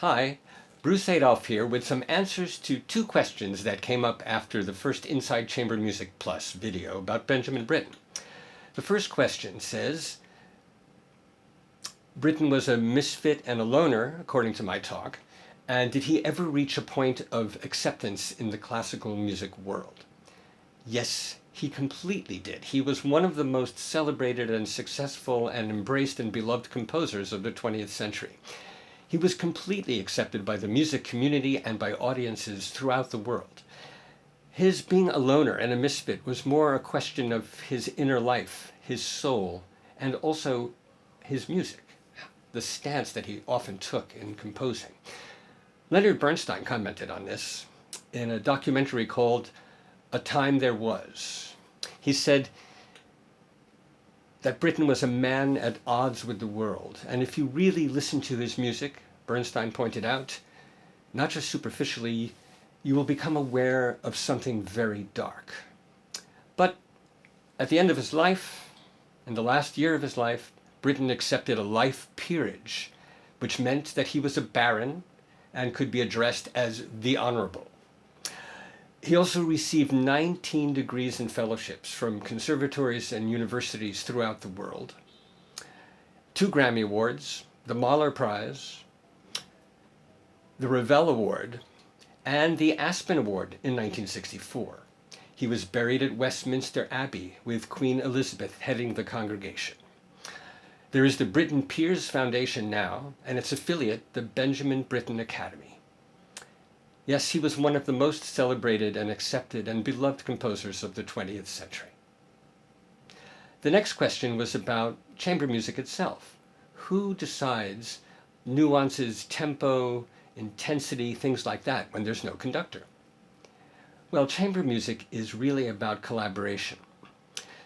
Hi, Bruce Adolphe here with some answers to two questions that came up after the first Inside Chamber Music Plus video about Benjamin Britten. The first question says, Britten was a misfit and a loner, according to my talk, and did he ever reach a point of acceptance in the classical music world? Yes, he completely did. He was one of the most celebrated and successful and embraced and beloved composers of the 20th century. He was completely accepted by the music community and by audiences throughout the world. His being a loner and a misfit was more a question of his inner life, his soul, and also his music, the stance that he often took in composing. Leonard Bernstein commented on this in a documentary called A Time There Was. He said that Britten was a man at odds with the world, and if you really listen to his music, Bernstein pointed out, not just superficially, you will become aware of something very dark. But at the end of his life, in the last year of his life, Britten accepted a life peerage, which meant that he was a baron and could be addressed as the Honorable. He also received 19 degrees and fellowships from conservatories and universities throughout the world, 2 Grammy Awards, the Mahler Prize, the Ravel Award, and the Aspen Award in 1964. He was buried at Westminster Abbey with Queen Elizabeth heading the congregation. There is the Britten Peers Foundation now, and its affiliate, the Benjamin Britten Academy. Yes, he was one of the most celebrated and accepted and beloved composers of the 20th century. The next question was about chamber music itself. Who decides nuances, tempo, intensity, things like that when there's no conductor? Well, chamber music is really about collaboration.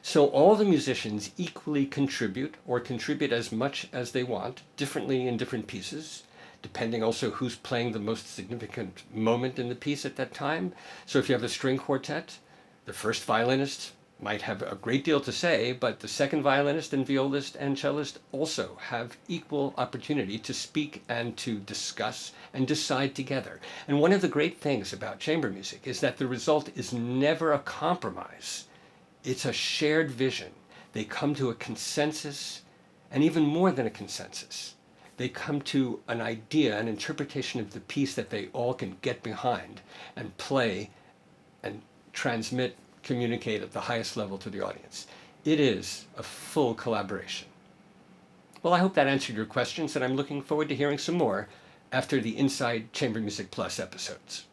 So all the musicians equally contribute, or contribute as much as they want, differently in different pieces, depending also who's playing the most significant moment in the piece at that time. So if you have a string quartet, the first violinist might have a great deal to say, but the second violinist and violist and cellist also have equal opportunity to speak and to discuss and decide together. And one of the great things about chamber music is that the result is never a compromise. It's a shared vision. They come to a consensus, and even more than a consensus. They come to an idea, an interpretation of the piece that they all can get behind and play and transmit, communicate at the highest level to the audience. It is a full collaboration. Well, I hope that answered your questions, and I'm looking forward to hearing some more after the Inside Chamber Music Plus episodes.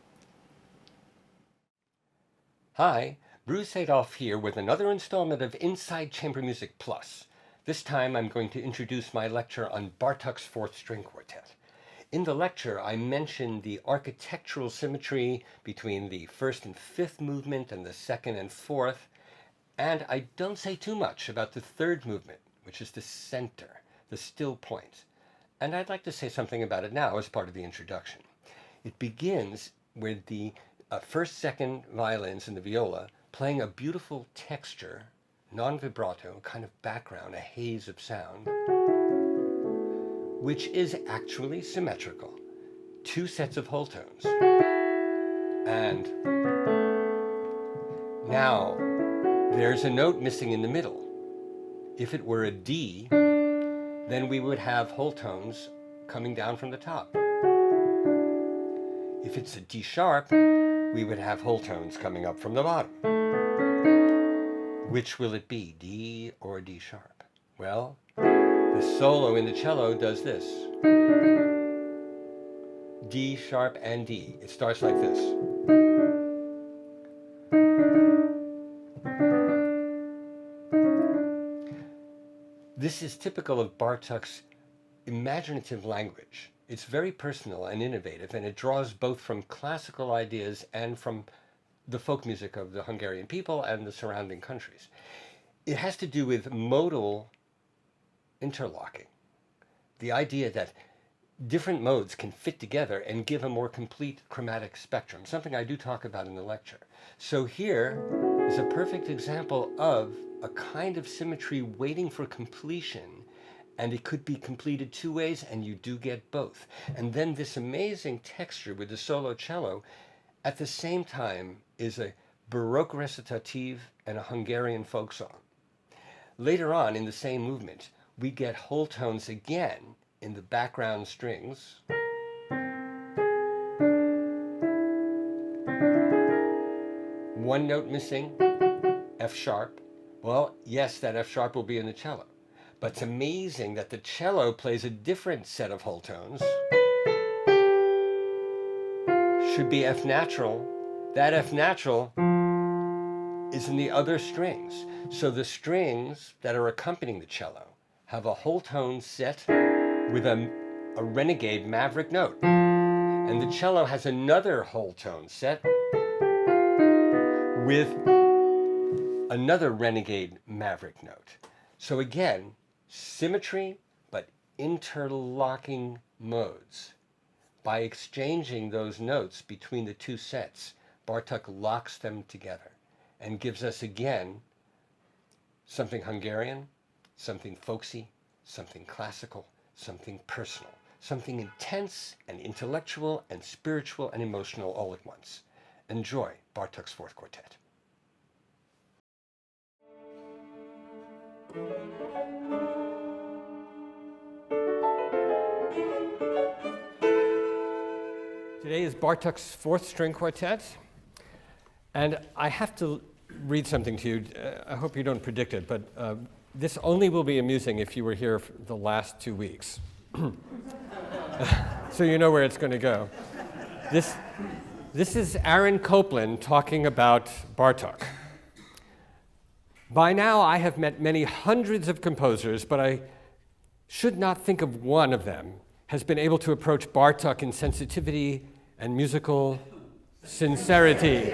Hi, Bruce Adolphe here with another installment of Inside Chamber Music Plus. This time I'm going to introduce my lecture on Bartók's 4th String Quartet. In the lecture, I mentioned the architectural symmetry between the 1st and 5th movement and the 2nd and 4th, and I don't say too much about the 3rd movement, which is the center, the still point. And I'd like to say something about it now as part of the introduction. It begins with the 1st, 2nd violins and the viola playing a beautiful texture, non-vibrato, kind of background, a haze of sound, which is actually symmetrical. 2 sets of whole tones. And now there's a note missing in the middle. If it were a D, then we would have whole tones coming down from the top. If it's a D sharp, we would have whole tones coming up from the bottom. Which will it be, D or D sharp? Well, the solo in the cello does this. D sharp and D. It starts like this. This is typical of Bartók's imaginative language. It's very personal and innovative, and it draws both from classical ideas and from the folk music of the Hungarian people and the surrounding countries. It has to do with modal interlocking. The idea that different modes can fit together and give a more complete chromatic spectrum, something I do talk about in the lecture. So here is a perfect example of a kind of symmetry waiting for completion And it could be completed two ways, and you do get both. And then this amazing texture with the solo cello at the same time is a Baroque recitative and a Hungarian folk song. Later on in the same movement, we get whole tones again in the background strings. One note missing, F sharp. Well, yes, that F sharp will be in the cello. But it's amazing that the cello plays a different set of whole tones. Should be F natural. That F natural is in the other strings. So the strings that are accompanying the cello have a whole tone set with a renegade maverick note. And the cello has another whole tone set with another renegade maverick note. So again, symmetry, but interlocking modes. By exchanging those notes between the two sets, Bartók locks them together and gives us again something Hungarian, something folksy, something classical, something personal, something intense and intellectual and spiritual and emotional all at once. Enjoy Bartók's Fourth Quartet. Today is Bartók's Fourth String Quartet, and I have to read something to you. I hope you don't predict it, but this only will be amusing if you were here for the last 2 weeks. So you know where it's going to go. This is Aaron Copland talking about Bartók. By now I have met many hundreds of composers, but I should not think of one of them has been able to approach Bartók in sensitivity and musical sincerity.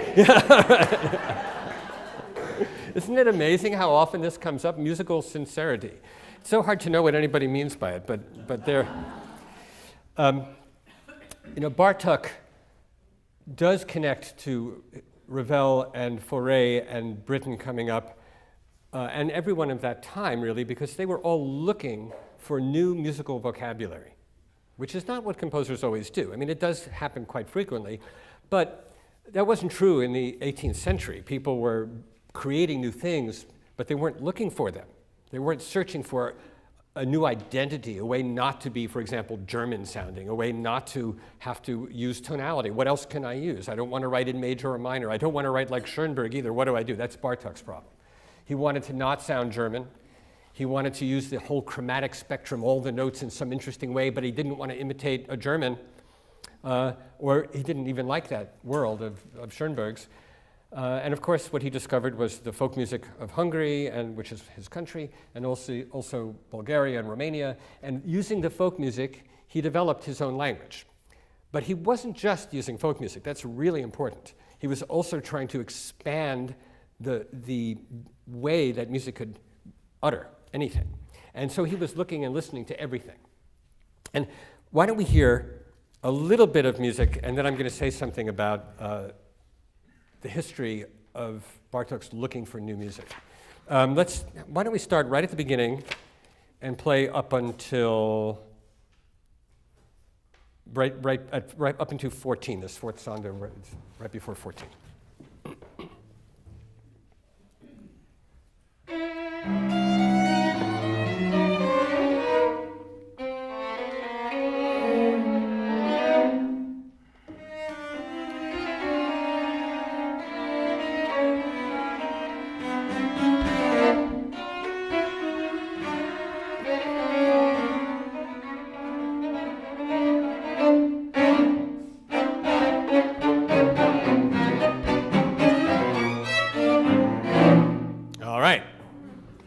Isn't it amazing how often this comes up? Musical sincerity. It's so hard to know what anybody means by it, but there. Bartók does connect to Ravel and Fauré and Britten coming up, and everyone of that time, really, because they were all looking for new musical vocabulary, which is not what composers always do. I mean, it does happen quite frequently, but that wasn't true in the 18th century. People were creating new things, but they weren't looking for them. They weren't searching for a new identity, a way not to be, for example, German sounding, a way not to have to use tonality. What else can I use? I don't want to write in major or minor. I don't want to write like Schoenberg either. What do I do? That's Bartók's problem. He wanted to not sound German. He wanted to use the whole chromatic spectrum, all the notes in some interesting way, but he didn't want to imitate a German, or he didn't even like that world of Schoenberg's. And of course, what he discovered was the folk music of Hungary, and which is his country, and also Bulgaria and Romania. And using the folk music, he developed his own language. But he wasn't just using folk music. That's really important. He was also trying to expand the way that music could utter anything. And so he was looking and listening to everything. And why don't we hear a little bit of music, and then I'm going to say something about the history of Bartók's looking for new music. Why don't we start right at the beginning and play up until right up into 14. This fourth song, right before 14.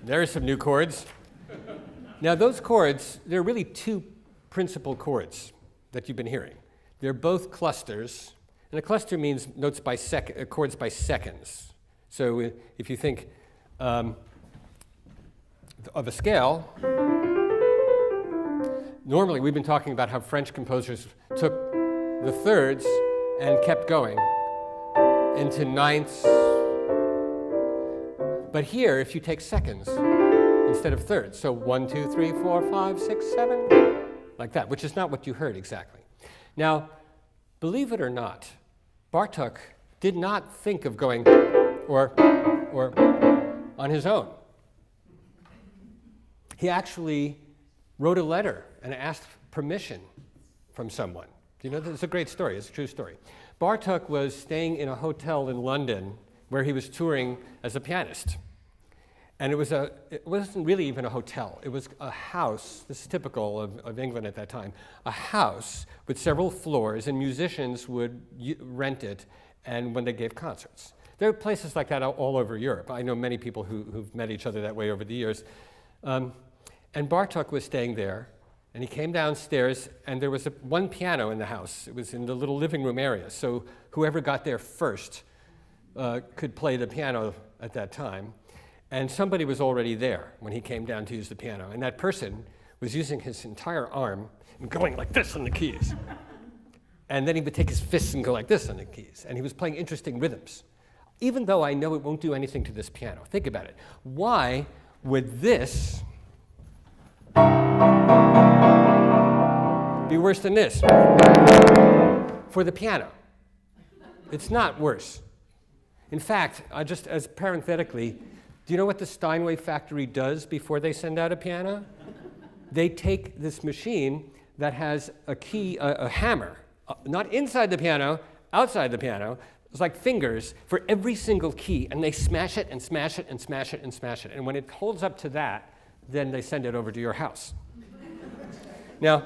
There are some new chords. Now those chords, there are really two principal chords that you've been hearing. They're both clusters, and a cluster means notes by chords by seconds. So if you think of a scale, normally we've been talking about how French composers took the thirds and kept going into ninths. But here, if you take seconds, instead of thirds. So 1, 2, 3, 4, 5, 6, 7, like that, which is not what you heard exactly. Now, believe it or not, Bartók did not think of going or on his own. He actually wrote a letter and asked permission from someone. You know, it's a great story. It's a true story. Bartók was staying in a hotel in London where he was touring as a pianist. And it wasn't really even a hotel. It was a house, this is typical of England at that time, a house with several floors, and musicians would rent it and when they gave concerts. There are places like that all over Europe. I know many people who've met each other that way over the years. And Bartók was staying there, and he came downstairs, and there was one piano in the house. It was in the little living room area, so whoever got there first could play the piano at that time. And somebody was already there when he came down to use the piano. And that person was using his entire arm and going like this on the keys. And then he would take his fists and go like this on the keys. And he was playing interesting rhythms. Even though I know it won't do anything to this piano. Think about it. Why would this be worse than this for the piano? It's not worse. In fact, just as parenthetically, do you know what the Steinway factory does before they send out a piano? They take this machine that has a key, a hammer, not inside the piano, outside the piano. It's like fingers for every single key, and they smash it and smash it and smash it and smash it. And when it holds up to that, then they send it over to your house. Now,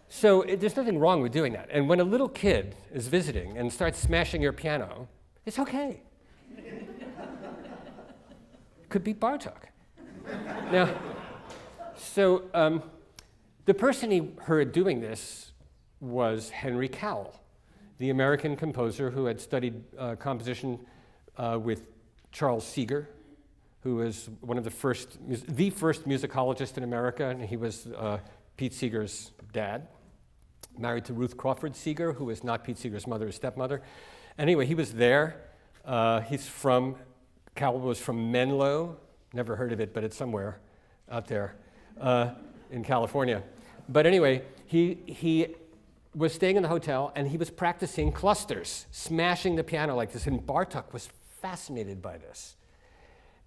so there's nothing wrong with doing that. And when a little kid is visiting and starts smashing your piano, it's okay. Could be Bartók. Now, so the person he heard doing this was Henry Cowell, the American composer who had studied composition with Charles Seeger, who was one of the first musicologist in America, and he was Pete Seeger's dad, married to Ruth Crawford Seeger, who was not Pete Seeger's mother, his stepmother. Anyway, he was there. Cowell was from Menlo. Never heard of it, but it's somewhere out there in California. But anyway, he was staying in the hotel, and he was practicing clusters, smashing the piano like this, and Bartók was fascinated by this.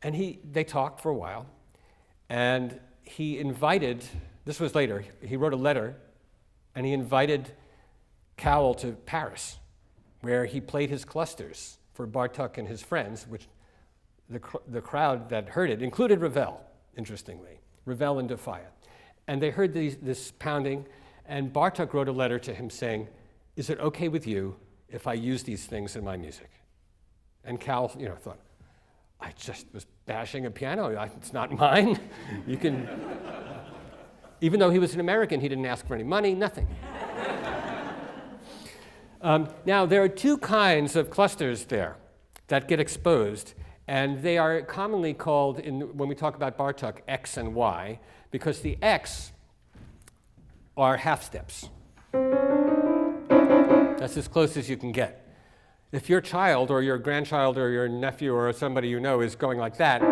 And they talked for a while, and he invited, this was later, he wrote a letter, and he invited Cowell to Paris, where he played his clusters for Bartók and his friends, which the crowd that heard it included Ravel, interestingly, Ravel and Defiant. And they heard this pounding, and Bartók wrote a letter to him saying, "Is it okay with you if I use these things in my music?" And Cowell, thought, "I just was bashing a piano. It's not mine. You can." Even though he was an American, he didn't ask for any money, nothing. Now, there are two kinds of clusters there that get exposed, and they are commonly called, when we talk about Bartók, X and Y, because the X are half steps. That's as close as you can get. If your child or your grandchild or your nephew or somebody you know is going like that,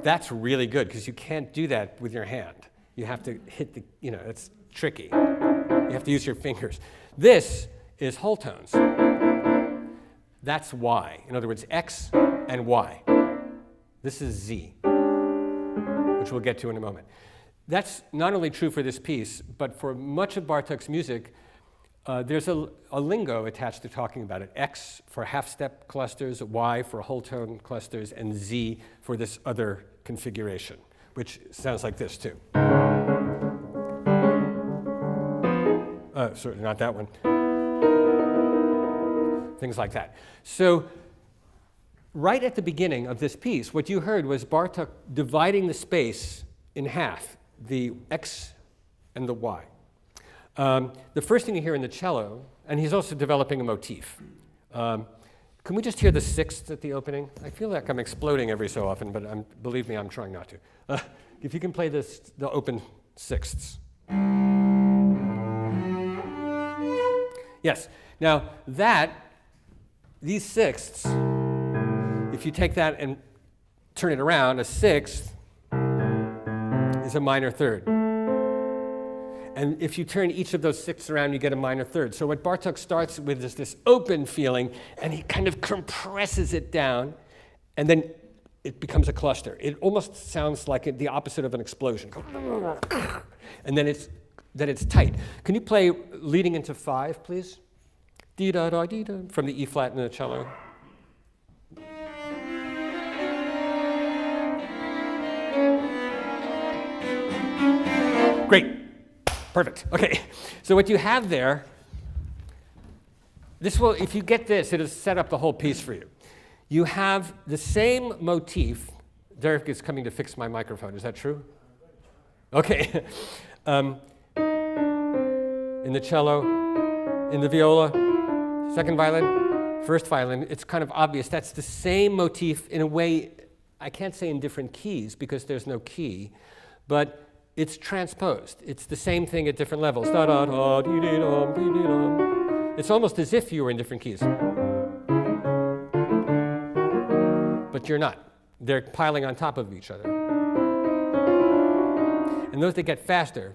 that's really good, because you can't do that with your hand. You have to hit it's tricky. You have to use your fingers. This is whole tones. That's Y. In other words, X and Y. This is Z, which we'll get to in a moment. That's not only true for this piece, but for much of Bartók's music, there's a lingo attached to talking about it. X for half-step clusters, Y for whole tone clusters, and Z for this other configuration, which sounds like this too. Sorry, not that one. Things like that. So right at the beginning of this piece, what you heard was Bartók dividing the space in half, the X and the Y. The first thing you hear in the cello, and he's also developing a motif. Can we just hear the sixths at the opening? I feel like I'm exploding every so often, but believe me, I'm trying not to. If you can play the open sixths. Yes. Now these sixths, if you take that and turn it around, a sixth is a minor third. And if you turn each of those sixths around, you get a minor third. So what Bartok starts with is this open feeling, and he kind of compresses it down, and then it becomes a cluster. It almost sounds like the opposite of an explosion. And then it's tight. Can you play leading into 5, please? Dee-da-da-dee-da, from the E flat in the cello. Great. Perfect. Okay. So what you have there, this will, if you get this, it'll set up the whole piece for you. You have the same motif. Derek is coming to fix my microphone. Is that true? Okay. In the cello, in the viola, second violin, first violin, it's kind of obvious. That's the same motif in a way, I can't say in different keys because there's no key, but it's transposed. It's the same thing at different levels. Da, da, da, dee, dee, dum, dee, dee, dum. It's almost as if you were in different keys. But you're not. They're piling on top of each other. And those that get faster,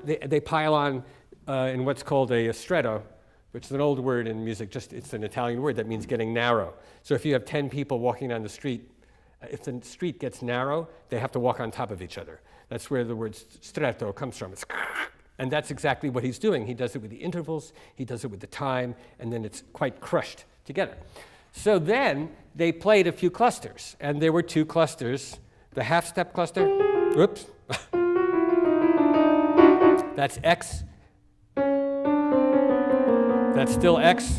they pile on in what's called a stretto, which is an old word in music. It's an Italian word that means getting narrow. So if you have 10 people walking down the street, if the street gets narrow, they have to walk on top of each other. That's where the word stretto comes from. And that's exactly what he's doing. He does it with the intervals, he does it with the time, and then it's quite crushed together. So then they played a few clusters, and there were 2 clusters. The half-step cluster, oops, that's X, that's still X,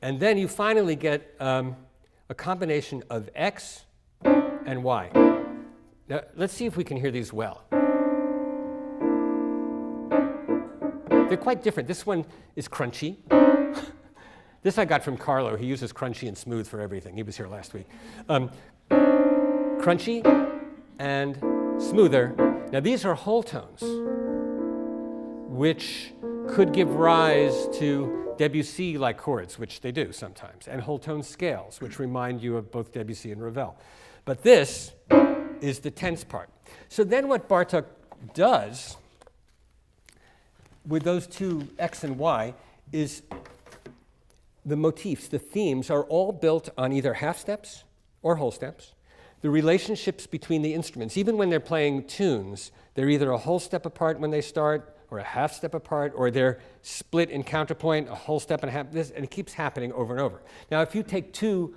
and then you finally get a combination of X and Y. Now, let's see if we can hear these well. They're quite different. This one is crunchy. This I got from Carlo. He uses crunchy and smooth for everything. He was here last week. Crunchy and smoother. Now, these are whole tones, which could give rise to Debussy-like chords, which they do sometimes, and whole tone scales, which remind you of both Debussy and Ravel. But this is the tense part. So then what Bartok does with those 2 X and Y is the motifs, the themes, are all built on either half steps or whole steps. The relationships between the instruments, even when they're playing tunes, they're either a whole step apart when they start, or a half step apart, or they're split in counterpoint, a whole step and a half, and it keeps happening over and over. Now, if you take 2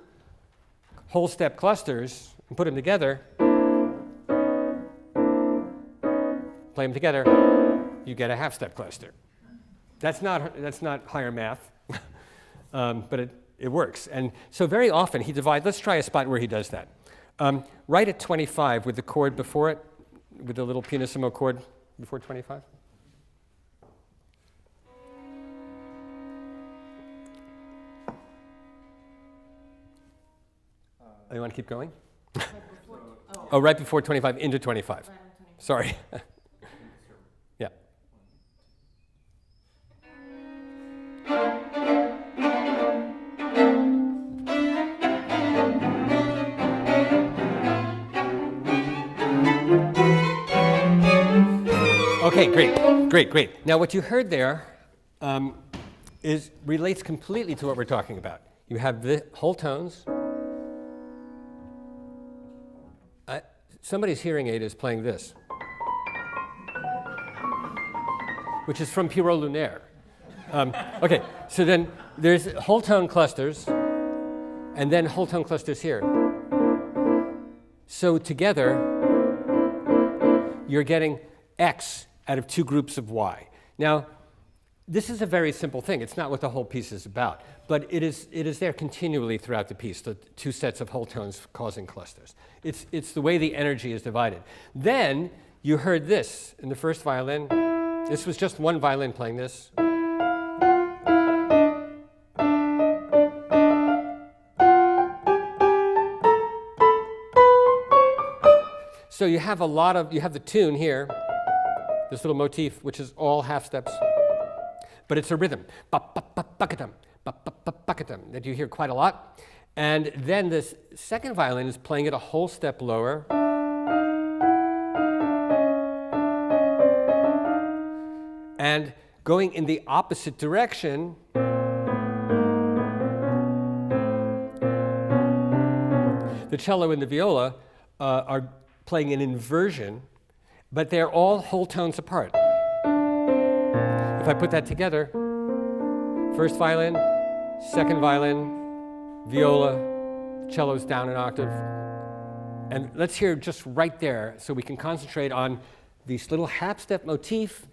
whole step clusters and put them together, play them together, you get a half step cluster. That's not higher math, but it works. And so very often he divides, let's try a spot where he does that. Right at 25 with the chord before it, with the little pianissimo chord before 25. You want to keep going? Right before 25 into 25. Sorry. Yeah. Okay, great. Now what you heard there relates completely to what we're talking about. You have the whole tones. Somebody's hearing aid is playing this, which is from Pierrot Lunaire. Okay, so then there's whole tone clusters, and then whole tone clusters here. So together, you're getting X out of 2 groups of Y. Now, this is a very simple thing. It's not what the whole piece is about, but it is there continually throughout the piece, the 2 sets of whole tones causing clusters. It's the way the energy is divided. Then you heard this in the first violin. This was just one violin playing this. So you have you have the tune here, this little motif, which is all half steps. But it's a rhythm, that you hear quite a lot. And then this second violin is playing it a whole step lower. And going in the opposite direction, the cello and the viola are playing an inversion, but they're all whole tones apart. If I put that together, first violin, second violin, viola, cello's down an octave. And let's hear just right there so we can concentrate on this little half-step motif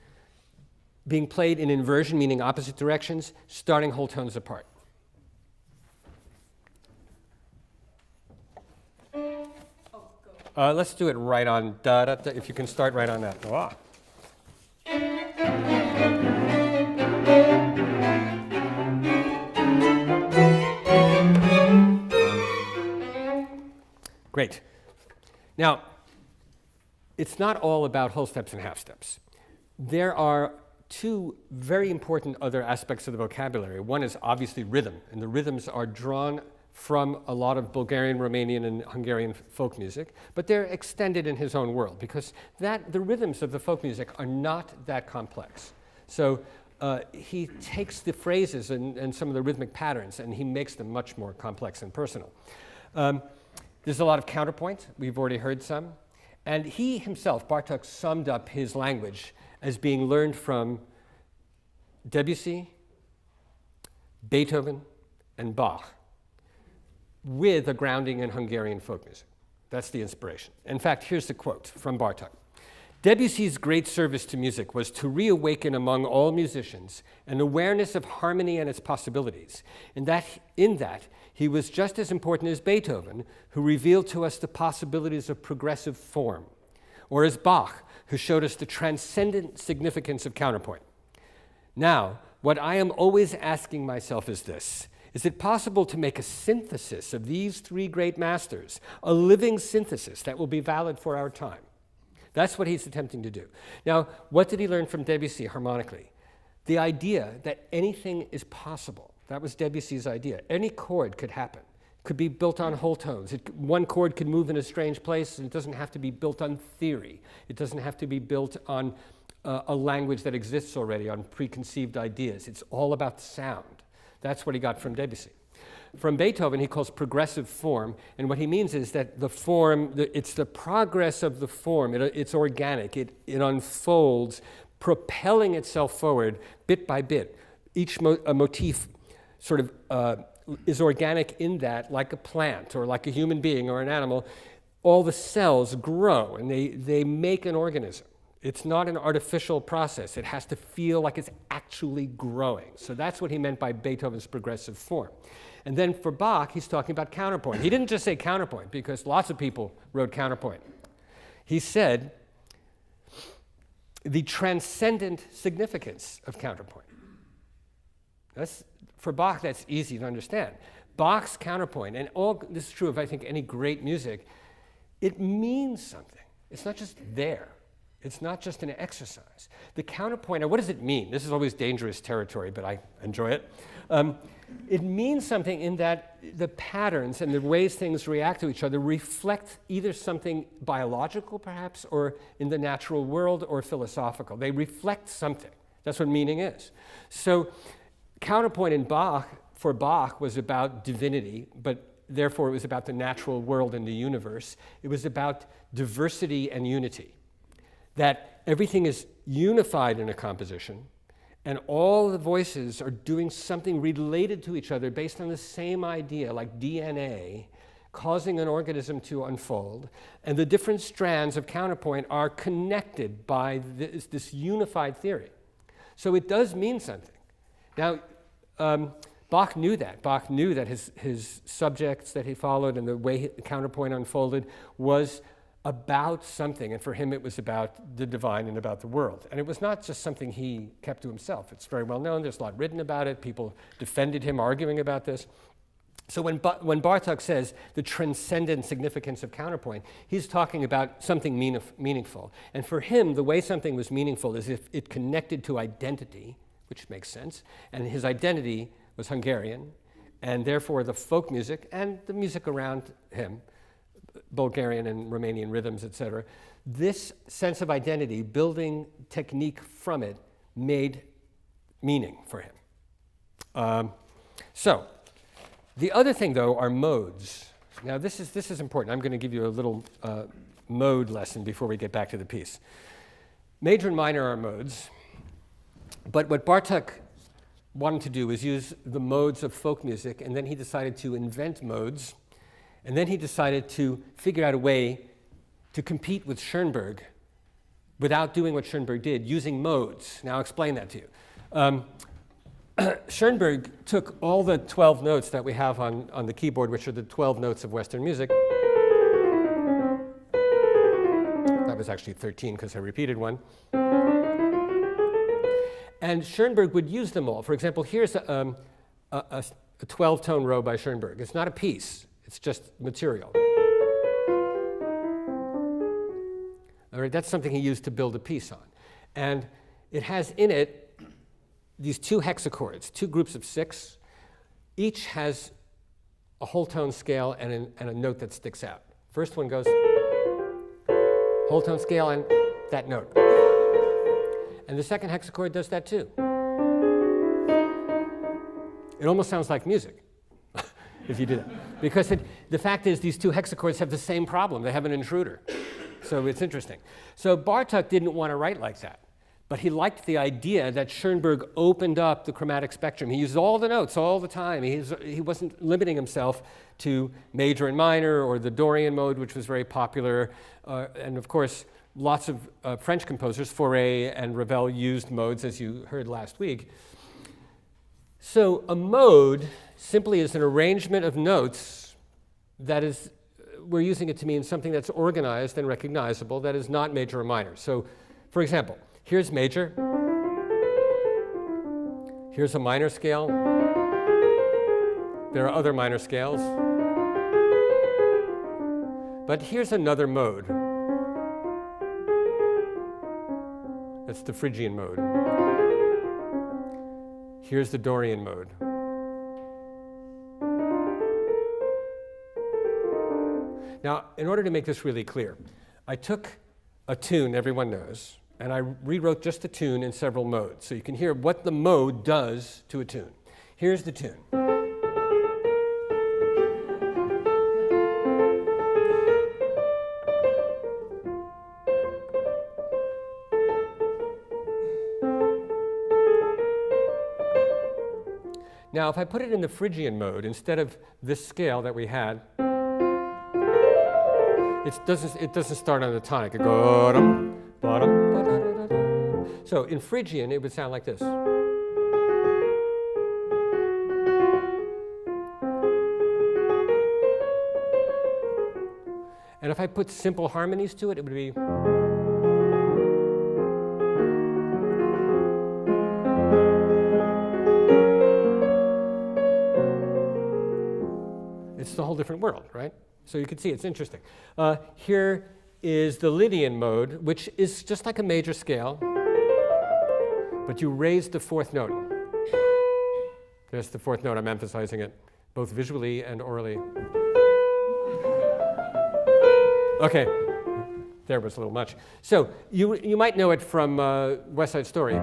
being played in inversion, meaning opposite directions, starting whole tones apart. Let's do it right on da da da, if you can start right on that. Oh. Great. Now, it's not all about whole steps and half steps. There are two very important other aspects of the vocabulary. One is obviously rhythm, and the rhythms are drawn from a lot of Bulgarian, Romanian, and Hungarian folk music, but they're extended in his own world because the rhythms of the folk music are not that complex. So he takes the phrases and some of the rhythmic patterns and he makes them much more complex and personal. There's a lot of counterpoint. We've already heard some. And he himself, Bartok, summed up his language as being learned from Debussy, Beethoven, and Bach, with a grounding in Hungarian folk music. That's the inspiration. In fact, here's the quote from Bartok. Debussy's great service to music was to reawaken among all musicians an awareness of harmony and its possibilities. In that, he was just as important as Beethoven, who revealed to us the possibilities of progressive form, or as Bach, who showed us the transcendent significance of counterpoint. Now, what I am always asking myself is this: is it possible to make a synthesis of these three great masters, a living synthesis that will be valid for our time? That's what he's attempting to do. Now, what did he learn from Debussy harmonically? The idea that anything is possible. That was Debussy's idea. Any chord could happen. Could be built on whole tones. One chord could move in a strange place, and it doesn't have to be built on theory. It doesn't have to be built on a language that exists already, on preconceived ideas. It's all about the sound. That's what he got from Debussy. From Beethoven, he calls progressive form, and what he means is that the form, it's the progress of the form. It's organic. It unfolds, propelling itself forward bit by bit. Each motif sort of is organic in that, like a plant or like a human being or an animal. All the cells grow, and they make an organism. It's not an artificial process. It has to feel like it's actually growing. So that's what he meant by Beethoven's progressive form. And then for Bach, he's talking about counterpoint. He didn't just say counterpoint, because lots of people wrote counterpoint. He said the transcendent significance of counterpoint. For Bach, that's easy to understand. Bach's counterpoint, and all this is true of, I think, any great music, it means something. It's not just there. It's not just an exercise. The counterpoint, what does it mean? This is always dangerous territory, but I enjoy it. It means something in that the patterns and the ways things react to each other reflect either something biological, perhaps, or in the natural world, or philosophical. They reflect something. That's what meaning is. So counterpoint for Bach was about divinity, but therefore it was about the natural world and the universe. It was about diversity and unity. That everything is unified in a composition, and all the voices are doing something related to each other based on the same idea, like DNA, causing an organism to unfold, and the different strands of counterpoint are connected by this unified theory. So it does mean something. Now, Bach knew that. Bach knew that his subjects that he followed and the way the counterpoint unfolded was about something, and for him it was about the divine and about the world. And it was not just something he kept to himself. It's very well known. There's a lot written about it. People defended him, arguing about this. So when Bartok says the transcendent significance of counterpoint, he's talking about something meaningful. And for him, the way something was meaningful is if it connected to identity, which makes sense, and his identity was Hungarian, and therefore the folk music and the music around him, Bulgarian and Romanian rhythms, etc. This sense of identity, building technique from it, made meaning for him. So the other thing, though, are modes. Now, this is important. I'm going to give you a little mode lesson before we get back to the piece. Major and minor are modes, but what Bartók wanted to do was use the modes of folk music, and then he decided to invent modes, and then he decided to figure out a way to compete with Schoenberg without doing what Schoenberg did, using modes. Now I'll explain that to you. Schoenberg took all the 12 notes that we have on the keyboard, which are the 12 notes of Western music. That was actually 13 because I repeated one. And Schoenberg would use them all. For example, here's a 12-tone row by Schoenberg. It's not a piece, it's just material. All right, that's something he used to build a piece on. And it has in it these two hexachords, two groups of 6. Each has a whole tone scale and a note that sticks out. First one goes whole tone scale and that note. And the second hexachord does that too. It almost sounds like music if you do that. Because the fact is these two hexachords have the same problem. They have an intruder. So it's interesting. So Bartók didn't want to write like that. But he liked the idea that Schoenberg opened up the chromatic spectrum. He used all the notes all the time. He wasn't limiting himself to major and minor or the Dorian mode, which was very popular. And of course, lots of French composers, Fauré and Ravel, used modes, as you heard last week. So a mode simply is an arrangement of notes that is, we're using it to mean something that's organized and recognizable that is not major or minor. So, for example, here's major. Here's a minor scale. There are other minor scales. But here's another mode. That's the Phrygian mode. Here's the Dorian mode. Now, in order to make this really clear, I took a tune everyone knows, and I rewrote just the tune in several modes, so you can hear what the mode does to a tune. Here's the tune. Now, if I put it in the Phrygian mode, instead of this scale that we had, it doesn't start on the tonic. It goes bottom, ba-da-da-da-da. So in Phrygian, it would sound like this. And if I put simple harmonies to it, it would be. It's a whole different world, right? So you can see it's interesting. Here is the Lydian mode, which is just like a major scale, but you raise the fourth note. There's the fourth note. I'm emphasizing it, both visually and orally. Okay, there was a little much. So you might know it from West Side Story.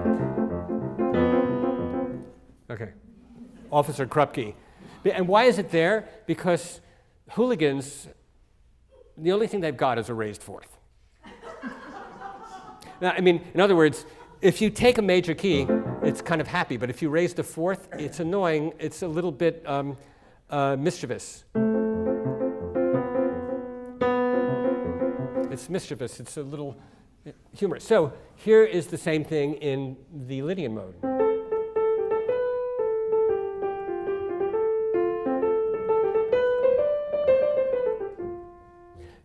Okay, Officer Krupke. And why is it there? Because hooligans, the only thing they've got is a raised fourth. Now, I mean, in other words, if you take a major key, it's kind of happy, but if you raise the fourth, it's annoying. It's a little bit mischievous. It's mischievous. It's a little humorous. So here is the same thing in the Lydian mode.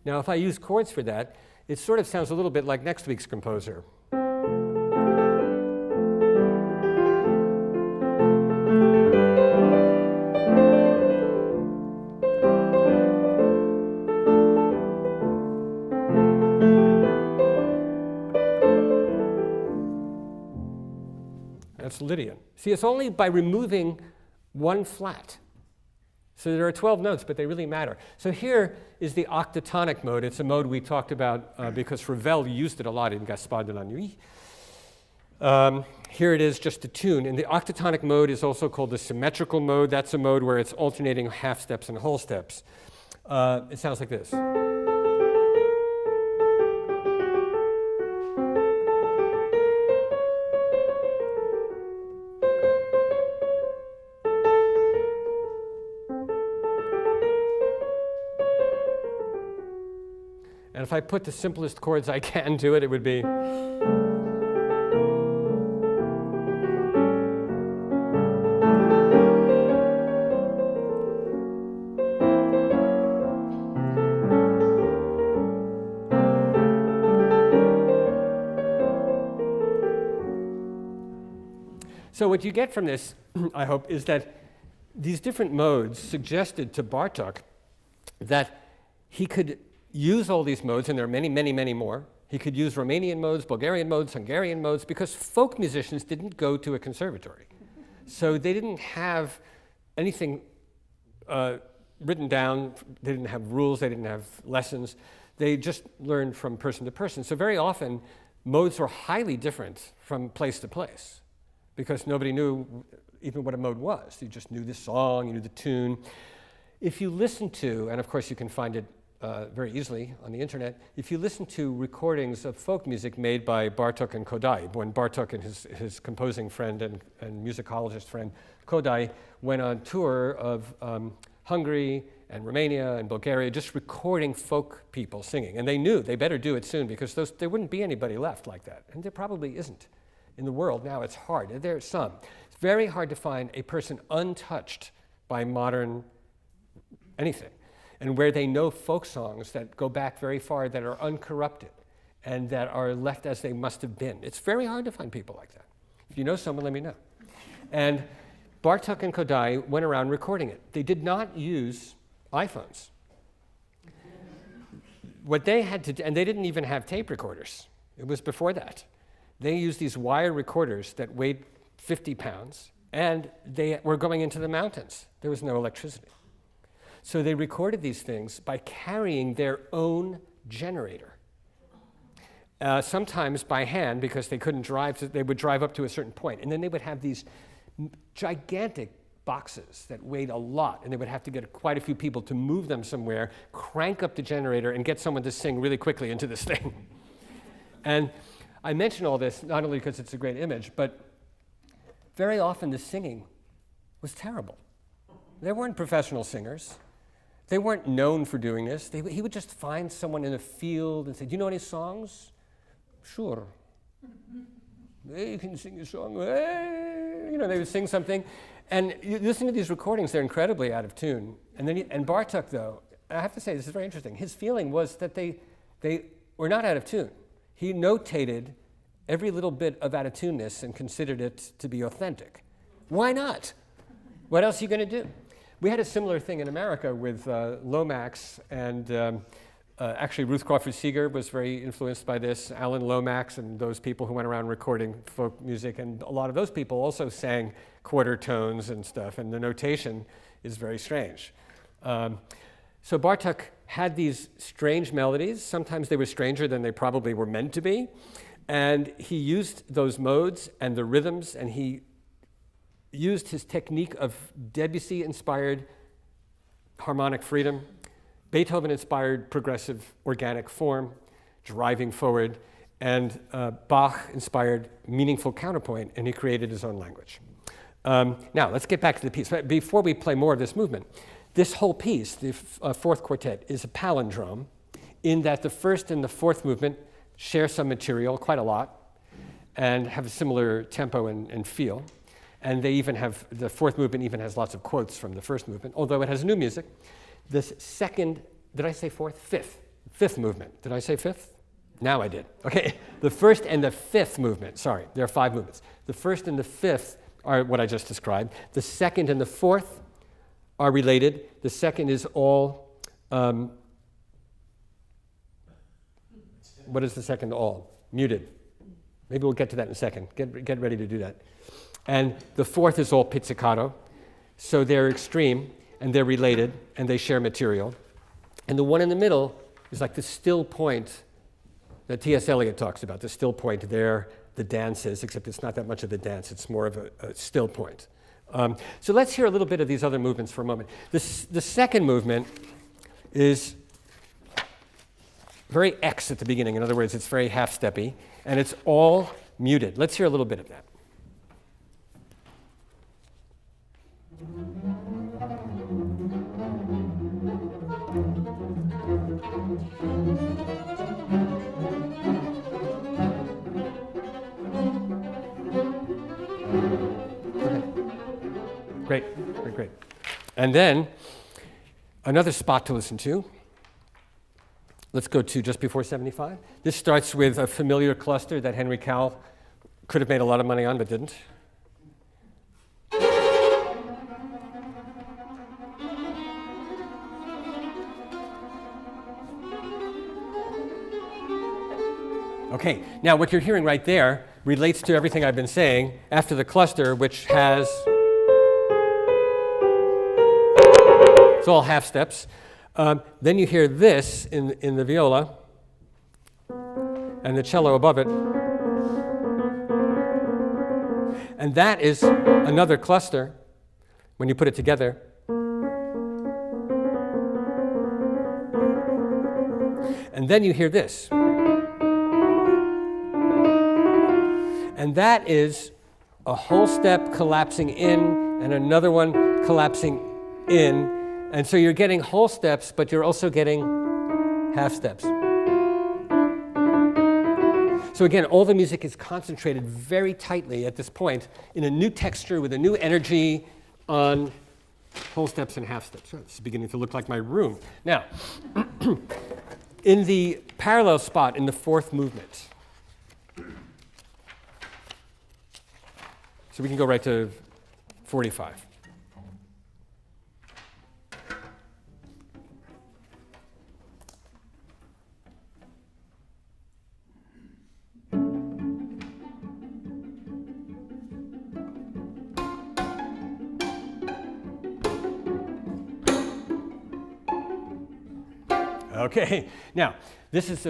Now, if I use chords for that, it sort of sounds a little bit like next week's composer. That's Lydian. See, it's only by removing one flat. So there are 12 notes, but they really matter. So here is the octatonic mode. It's a mode we talked about because Ravel used it a lot in Gaspard de la Nuit. Here it is, just a tune. And the octatonic mode is also called the symmetrical mode. That's a mode where it's alternating half steps and whole steps. It sounds like this. And if I put the simplest chords I can to it, it would be. So what you get from this, I hope, is that these different modes suggested to Bartók that he could use all these modes, and there are many, many, many more. He could use Romanian modes, Bulgarian modes, Hungarian modes, because folk musicians didn't go to a conservatory. So they didn't have anything written down. They didn't have rules. They didn't have lessons. They just learned from person to person. So very often, modes were highly different from place to place, because nobody knew even what a mode was. You just knew the song, you knew the tune. If you listen to, and of course you can find it very easily on the internet, if you listen to recordings of folk music made by Bartók and Kodály, when Bartók and his composing friend and musicologist friend Kodály went on tour of Hungary and Romania and Bulgaria, just recording folk people singing. And they knew they better do it soon, because there wouldn't be anybody left like that. And there probably isn't. In the world now, it's hard. There are some. It's very hard to find a person untouched by modern anything, and where they know folk songs that go back very far, that are uncorrupted, and that are left as they must have been. It's very hard to find people like that. If you know someone, let me know. And Bartók and Kodály went around recording it. They did not use iPhones. What they had to do, and they didn't even have tape recorders. It was before that. They used these wire recorders that weighed 50 pounds, and they were going into the mountains. There was no electricity. So they recorded these things by carrying their own generator. Sometimes by hand, because they couldn't drive, they would drive up to a certain point, and then they would have these gigantic boxes that weighed a lot, and they would have to get quite a few people to move them somewhere, crank up the generator, and get someone to sing really quickly into this thing. And I mention all this not only because it's a great image, but very often the singing was terrible. They weren't professional singers. They weren't known for doing this. He would just find someone in a field and say, "Do you know any songs?" "Sure." "Hey, you can sing a song." "Hey." You know, they would sing something. And you listen to these recordings, they're incredibly out of tune. And Bartók, though, I have to say, this is very interesting. His feeling was that they were not out of tune. He notated every little bit of out-of-tuneness and considered it to be authentic. Why not? What else are you going to do? We had a similar thing in America with Lomax, and actually Ruth Crawford Seeger was very influenced by this, Alan Lomax and those people who went around recording folk music, and a lot of those people also sang quarter tones and stuff, and the notation is very strange. So Bartók had these strange melodies. Sometimes they were stranger than they probably were meant to be. And he used those modes and the rhythms, and he used his technique of Debussy-inspired harmonic freedom, Beethoven-inspired progressive organic form, driving forward, and Bach-inspired meaningful counterpoint, and he created his own language. Now, let's get back to the piece. Before we play more of this movement, this whole piece, the fourth quartet, is a palindrome in that the first and the fourth movement share some material, quite a lot, and have a similar tempo and feel. And they even have, the fourth movement even has lots of quotes from the first movement, although it has new music. This second, did I say fourth? Fifth movement. Did I say fifth? Now I did. Okay, the first and the fifth movement, sorry, there are 5 movements. The first and the fifth are what I just described. The second and the fourth are related. The second is all, what is the second all? Muted. Maybe we'll get to that in a second. Get ready to do that. And the fourth is all pizzicato. So they're extreme, and they're related, and they share material. And the one in the middle is like the still point that T.S. Eliot talks about, the still point there the dance is, except it's not that much of a dance. It's more of a still point. So let's hear a little bit of these other movements for a moment. The second movement is very X at the beginning. In other words, it's very half-steppy, and it's all muted. Let's hear a little bit of that. Great, great, great. And then another spot to listen to. Let's go to just before 75. This starts with a familiar cluster that Henry Cowell could have made a lot of money on, but didn't. Okay, now what you're hearing right there relates to everything I've been saying after the cluster, which has, it's all half steps. Then you hear this in the viola and the cello above it. And that is another cluster when you put it together. And then you hear this. And that is a whole step collapsing in and another one collapsing in. And so you're getting whole steps, but you're also getting half steps. So again, all the music is concentrated very tightly at this point in a new texture with a new energy on whole steps and half steps. Oh, this is beginning to look like my room. Now, in the parallel spot in the fourth movement, so we can go right to 45. Okay, now this is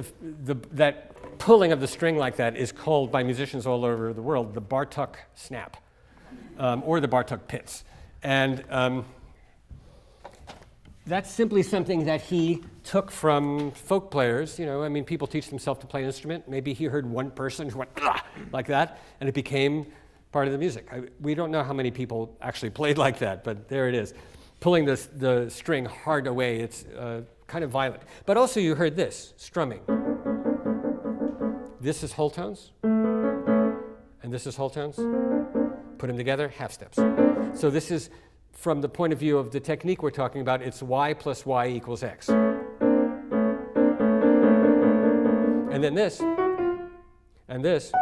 that pulling of the string like that is called by musicians all over the world the Bartok snap, or the Bartok pits. And that's simply something that he took from folk players. You know, I mean, people teach themselves to play an instrument. Maybe he heard one person who went like that, and it became part of the music. We don't know how many people actually played like that, but there it is. Pulling the string hard away, it's kind of violent. But also you heard this, strumming. This is whole tones, and this is whole tones. Put them together, half steps. So this is, from the point of view of the technique we're talking about, it's y plus y equals x. And then this, and this,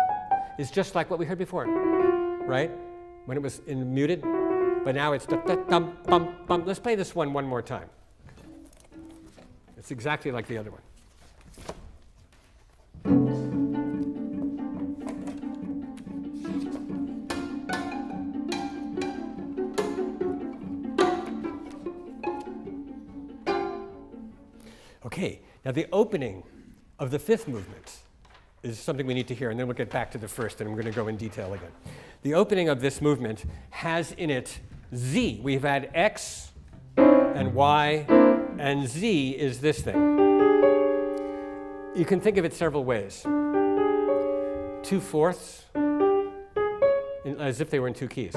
is just like what we heard before, right? When it was in muted, but now it's da-da-dum, bum, bum. Let's play this one more time. It's exactly like the other one. Okay, now the opening of the fifth movement is something we need to hear, and then we'll get back to the first, and I'm going to go in detail again. The opening of this movement has in it Z. We've had X and Y, and Z is this thing. You can think of it several ways. 2/4, as if they were in two keys.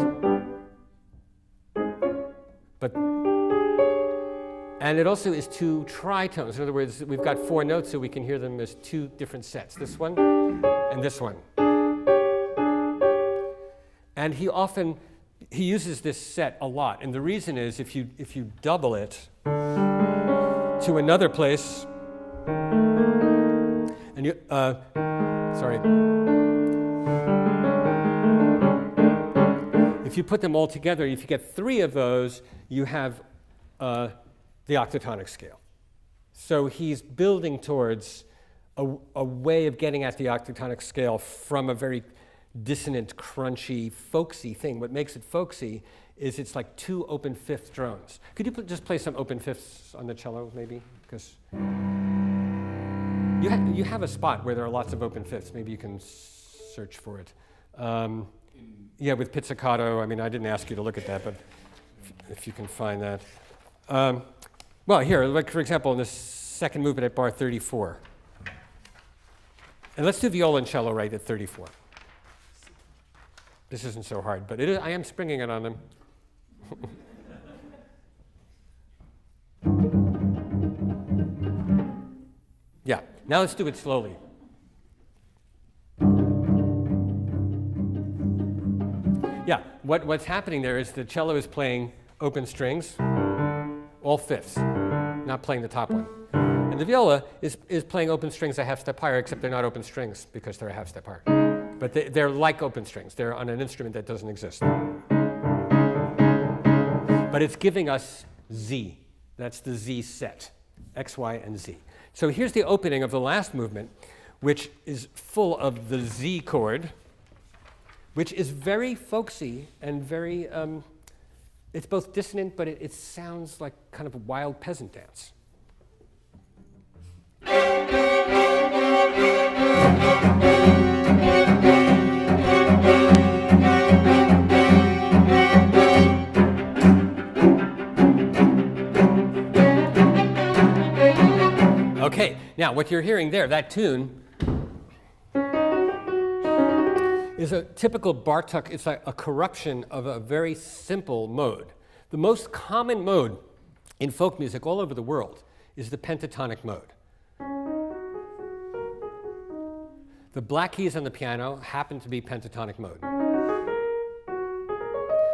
And it also is two tritones. In other words, we've got four notes, so we can hear them as two different sets. This one and this one. And he uses this set a lot. And the reason is if you double it to another place, and you, if you put them all together, if you get three of those, you have the octatonic scale. So he's building towards a way of getting at the octatonic scale from a very dissonant, crunchy, folksy thing. What makes it folksy is it's like two open fifth drones. Could you just play some open fifths on the cello, maybe? Because you have a spot where there are lots of open fifths. Maybe you can search for it. Yeah, with pizzicato. I mean, I didn't ask you to look at that, but if you can find that. Well, here, like for example, in the second movement at bar 34. And let's do viola and cello right at 34. This isn't so hard, but I am springing it on them. Yeah, now let's do it slowly. Yeah, what's happening there is the cello is playing open strings, all fifths, not playing the top one. And the viola is playing open strings a half step higher, except they're not open strings because they're a half step higher. But they're like open strings. They're on an instrument that doesn't exist. But it's giving us Z. That's the Z set, X, Y, and Z. So here's the opening of the last movement, which is full of the Z chord, which is very folksy and very, it's both dissonant, but it sounds like kind of a wild peasant dance. Okay, now what you're hearing there, that tune, is a typical Bartok. It's like a corruption of a very simple mode. The most common mode in folk music all over the world is the pentatonic mode. The black keys on the piano happen to be pentatonic mode,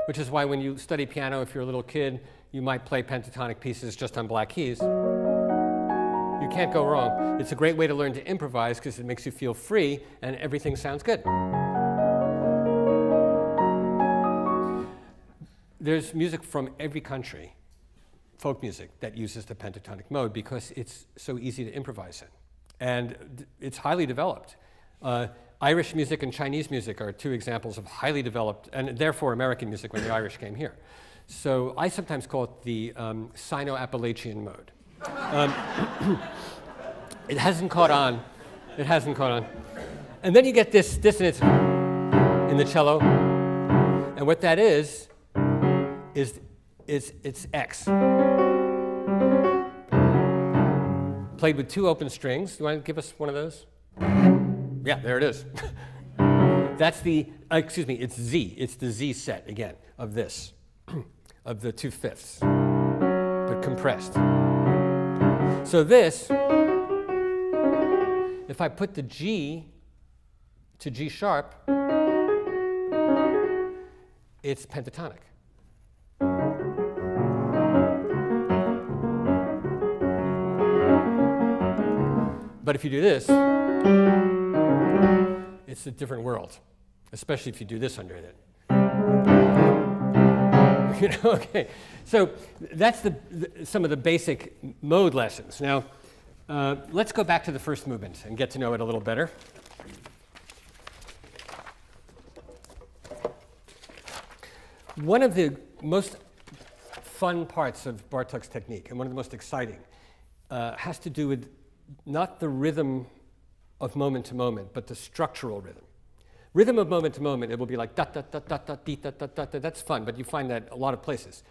which is why when you study piano, if you're a little kid, you might play pentatonic pieces just on black keys. You can't go wrong. It's a great way to learn to improvise because it makes you feel free and everything sounds good. There's music from every country, folk music, that uses the pentatonic mode because it's so easy to improvise in. And it's highly developed. Irish music and Chinese music are two examples of highly developed, and therefore American music when the Irish came here. So I sometimes call it the Sino-Appalachian mode. It hasn't caught on. It hasn't caught on. And then you get this dissonance in the cello. And what that is it's X. Played with two open strings. You want to give us one of those? Yeah, there it is. That's the, it's Z. It's the Z set, again, of this, of the 2/5, but compressed. So this, if I put the G to G sharp, it's pentatonic. But if you do this, it's a different world, especially if you do this under it. You know, okay. So that's some of the basic mode lessons. Now, let's go back to the first movement and get to know it a little better. One of the most fun parts of Bartók's technique, and one of the most exciting, has to do with not the rhythm of moment to moment, but the structural rhythm. Rhythm of moment to moment, it will be like da da da da da dee da da da da. That's fun, but you find that a lot of places.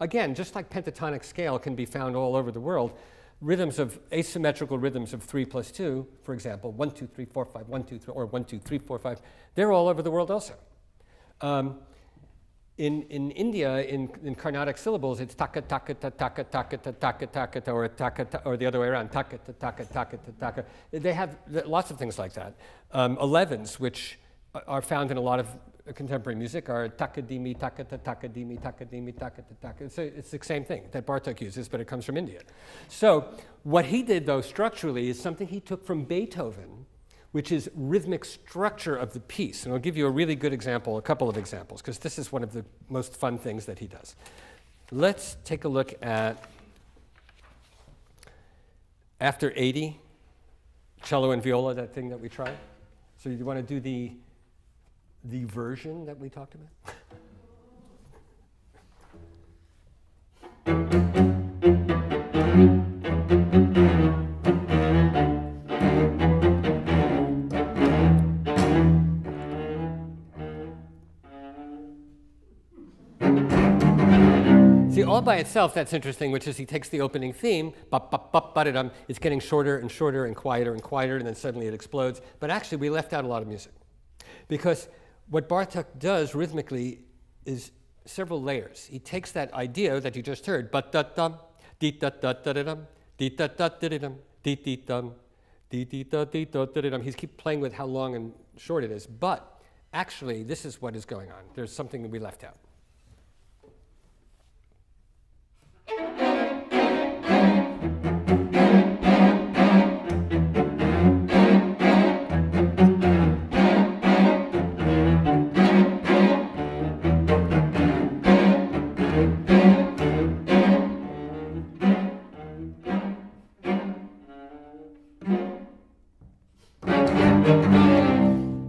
Again, just like pentatonic scale can be found all over the world, rhythms of asymmetrical rhythms of 3+2, for example, 1 2 3 4 5 1 2 3, or 1 2 3 4 5, they're all over the world also. In India, in Carnatic syllables, it's taka taka ta taka taka ta taka taka ta, or taka ta, or the other way around, taka ta taka taka ta taka. They have lots of things like that. 11s, which are found in a lot of contemporary music, are takadimi, takata, takadimi, takadimi, takata, taka. It's the same thing that Bartók uses, but it comes from India. So what he did, though, structurally, is something he took from Beethoven, which is rhythmic structure of the piece. And I'll give you a really good example, a couple of examples, because this is one of the most fun things that he does. Let's take a look at after 80, cello and viola, that thing that we tried. So you want to do the version that we talked about? by itself, that's interesting, which is he takes the opening theme, ba-ba-ba-ba-da-dum, it's getting shorter and shorter and quieter, and then suddenly it explodes. But actually, we left out a lot of music. Because what Bartok does rhythmically is several layers. He takes that idea that you just heard, ba-da-dum, dee-da-da-da-da-dum, dee-da-da-da-da-dum, dee-dee-dum, dee-dee-da-dee-da-da-da-dum. He's keep playing with how long and short it is. But actually, this is what is going on. There's something that we left out.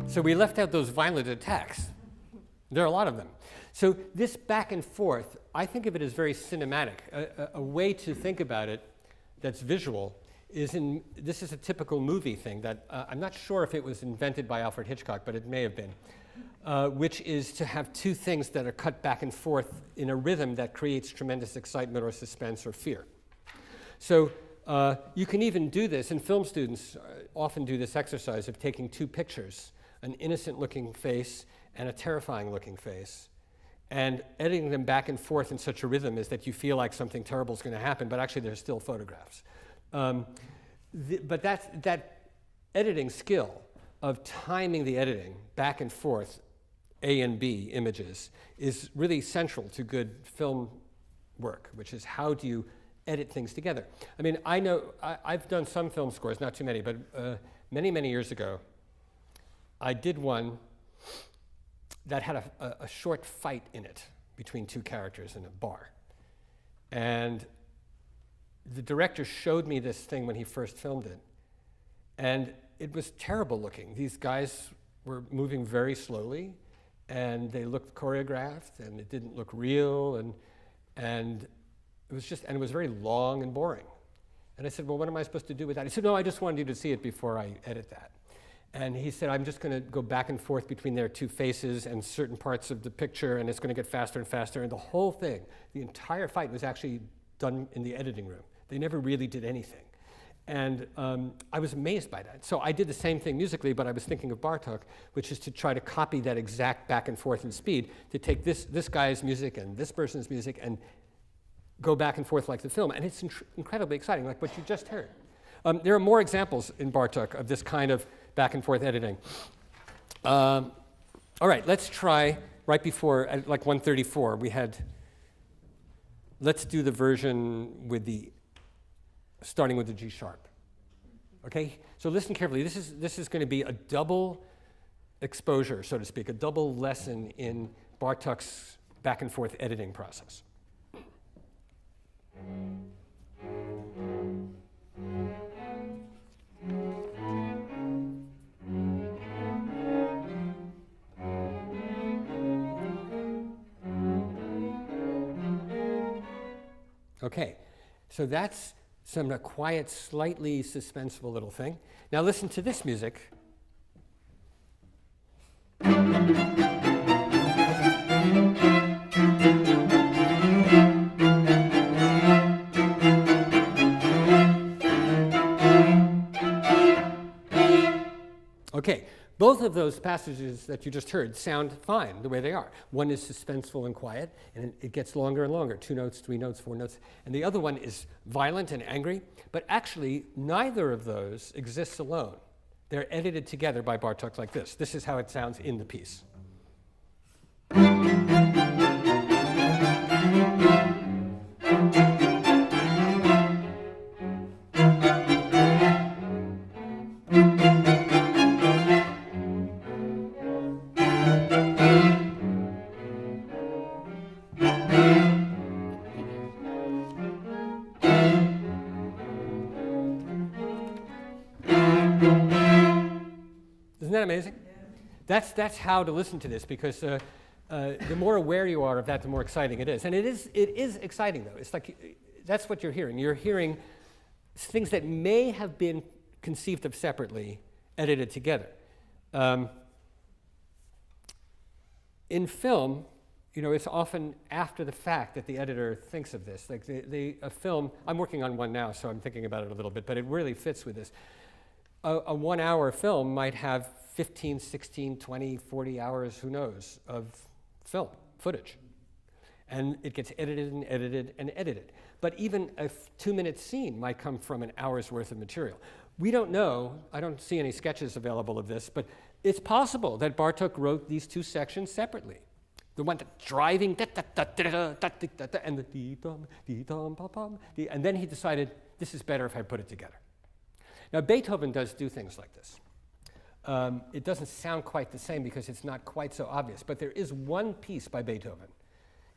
So we left out those violent attacks. There are a lot of them. So this back and forth, I think of it as very cinematic. A way to think about it that's visual is this is a typical movie thing that I'm not sure if it was invented by Alfred Hitchcock, but it may have been, which is to have two things that are cut back and forth in a rhythm that creates tremendous excitement or suspense or fear. So you can even do this, and film students often do this exercise of taking two pictures, an innocent-looking face and a terrifying-looking face, and editing them back and forth in such a rhythm is that you feel like something terrible is going to happen, but actually they're still photographs. But that editing skill of timing the editing back and forth, A and B images, is really central to good film work, which is how do you edit things together. I mean, I know, I've done some film scores, not too many, but many, many years ago, I did one that had a short fight in it between two characters in a bar. And the director showed me this thing when he first filmed it. And it was terrible looking. These guys were moving very slowly, and they looked choreographed, and it didn't look real, and it was just, and it was very long and boring. And I said, well, what am I supposed to do with that? He said, no, I just wanted you to see it before I edit that. And he said, I'm just going to go back and forth between their two faces and certain parts of the picture, and it's going to get faster and faster. And the whole thing, the entire fight was actually done in the editing room. They never really did anything. And I was amazed by that. So I did the same thing musically, but I was thinking of Bartok, which is to try to copy that exact back and forth in speed, to take this guy's music and this person's music and go back and forth like the film. And it's incredibly exciting, like what you just heard. There are more examples in Bartok of this kind of back and forth editing. All right, let's try right before, at like 134, we had, let's do the version with starting with the G sharp. Okay, so listen carefully. This is going to be a double exposure, so to speak, a double lesson in Bartok's back and forth editing process. Okay, so that's some quiet, slightly suspenseful little thing. Now listen to this music. Okay, both of those passages that you just heard sound fine the way they are. One is suspenseful and quiet, and it gets longer and longer, 2 notes, 3 notes, 4 notes. And the other one is violent and angry, but actually neither of those exists alone. They're edited together by Bartok like this. This is how it sounds in the piece. Amazing. That's how to listen to this, because the more aware you are of that, the more exciting it is. And it is exciting, though. It's like that's what you're hearing. You're hearing things that may have been conceived of separately, edited together. In film, it's often after the fact that the editor thinks of this. Like a film, I'm working on one now, so I'm thinking about it a little bit, but it really fits with this. A 1 hour film might have 15, 16, 20, 40 hours, who knows, of film footage. And it gets edited and edited and edited. But even a 2-minute scene might come from an hour's worth of material. We don't know, I don't see any sketches available of this, but it's possible that Bartók wrote these two sections separately. The one that driving, and the dee-dum, dee-dum, pa-pum, and then he decided, this is better if I put it together. Now, Beethoven does do things like this. It doesn't sound quite the same because it's not quite so obvious, but there is one piece by Beethoven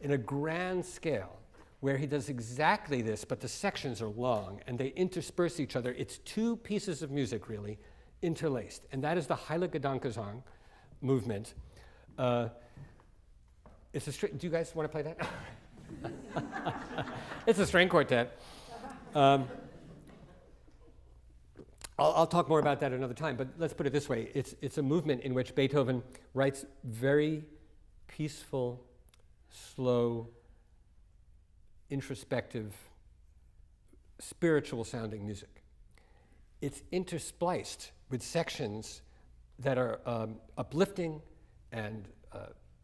in a grand scale where he does exactly this, but the sections are long and they intersperse each other. It's two pieces of music, really, interlaced, and that is the Heilige Dankgesang movement. It's a do you guys want to play that? It's a string quartet. I'll talk more about that another time, but let's put it this way. It's a movement in which Beethoven writes very peaceful, slow, introspective, spiritual-sounding music. It's interspliced with sections that are uplifting and